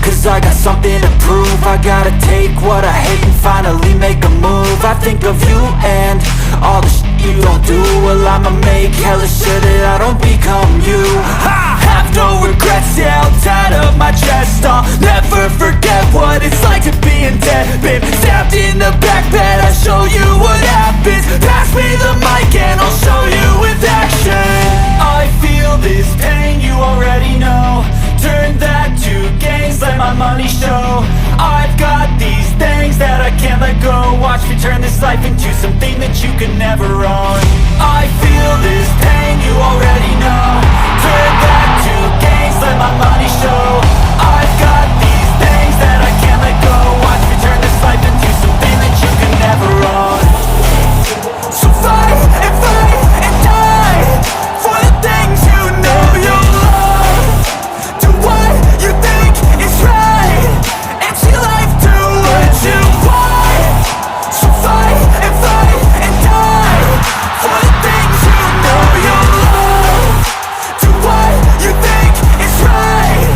cause I got something to prove. I gotta take what I hate and finally make a move. I think of you and all the shit you don't do. Well, I'ma make hella sure that I don't become you. I have no regrets, yeah, I'll tie up my chest. I'll never forget what it's like to be in debt. Been stabbed in the back bed, I'll show you what happens. Pass me the mic and I'll show you with action. I feel this pain, you already know. Turn that to gains, let my money show. I've got these things that I can't let go. Watch me turn this life into something that you could never own. I feel this pain, you already know. Turn that to gains, let my money show. I've got these things that I can't let go. Watch me turn this life into something that you could never own. So fight and die for the things you know you love. Do what you think is right and see life do what you want. So fight and die for the things you know you love. Do what you think is right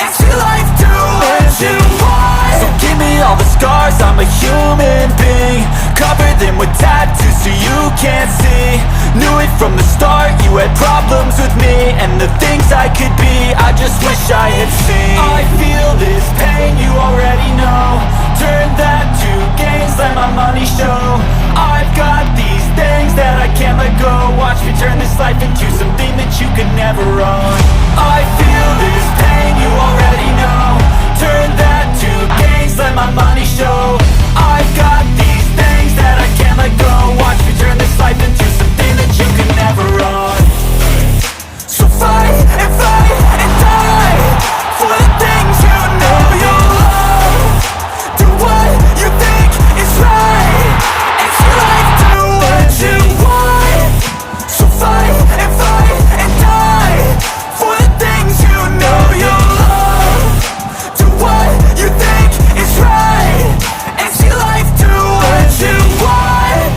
and see life do what you want. So give me all the scars, I'm a human being. Cover them with tattoos so you can't see. Knew it from the start, you had problems with me and the things I could be, I just wish I had seen. I feel this pain, you already know. Turn that to gains, let my money show. I've got these things that I can't let go. Watch me turn this life into something that you could never own. I feel this pain, you already know. Turn that to gains, let my money show. I've got these things that I can't let go. Watch me turn this life into something that you could never own. So fight and die for the things you know you love. Do what you think is right and see life do what you want. So fight and die for the things you know you love. Do what you think is right and see life do what you want.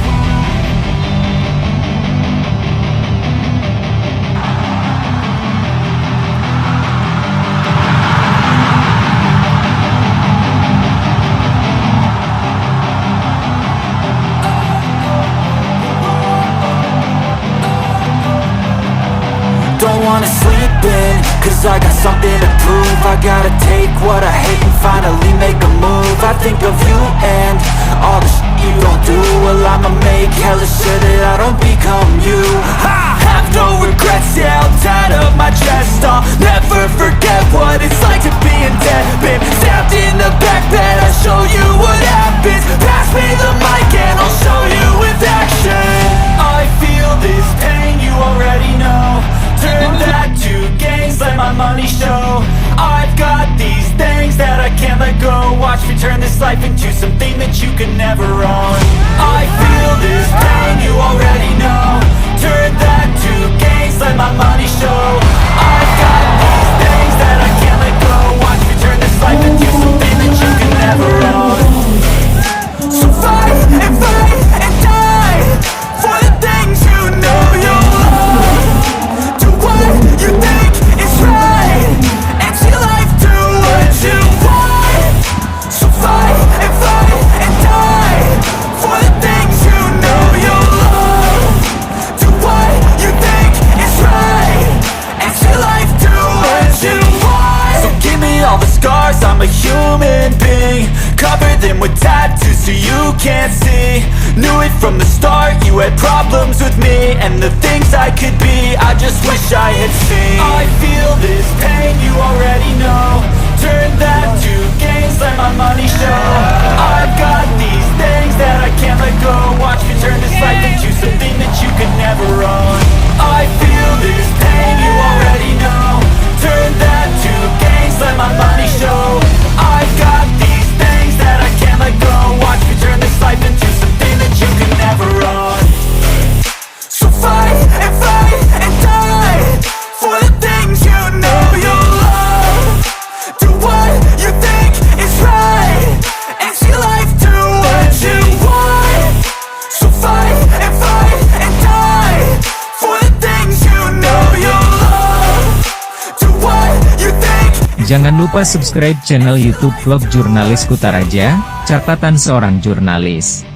Don't wanna sleep in, cause I got something to prove. I gotta take what I hate and finally make a move. I think of you and all the shit you don't do. Well, I'ma make hella sure that I don't become you. I have no regrets, yeah, I'll tie up my chest. I'll never forget what it's like to be in debt. Been stabbed in the back bed, I'll show you what happens. Pass me the mic and I'll show you with action. I feel this pain, you already know. Turn that to gains, let my money show. I've got these things that I can't let go. Watch me turn this life into something that you could never own. I feel this pain, you already know. Turn that to gains, let my money show. I've got these things that I can't let go. Watch me turn this life into something that you could never own. So fight and die for the things you know you love. Do what you think is right and see life do what you want. So fight and die for the things you know you love. Do what you think is right and see life do what you want. So give me all the scars, I'm a human being. Cover them with tattoos so you can't see. Knew it from the start, you had problems with me and the things I could be, I just wish I had seen. I feel this pain, you already know. Turn that to gains, let my money show. I've got these things that I can't let go. Watch me turn this life into something that you could never own. I feel this pain, you already know. Turn that to gains, let my money show. I've got these things that I can't let go. Watch me turn this life into something that you could never own. So fight and die for the things you know you love. Do what you think is right Jangan lupa subscribe channel YouTube vlog Jurnalis Kutaraja, catatan seorang jurnalis.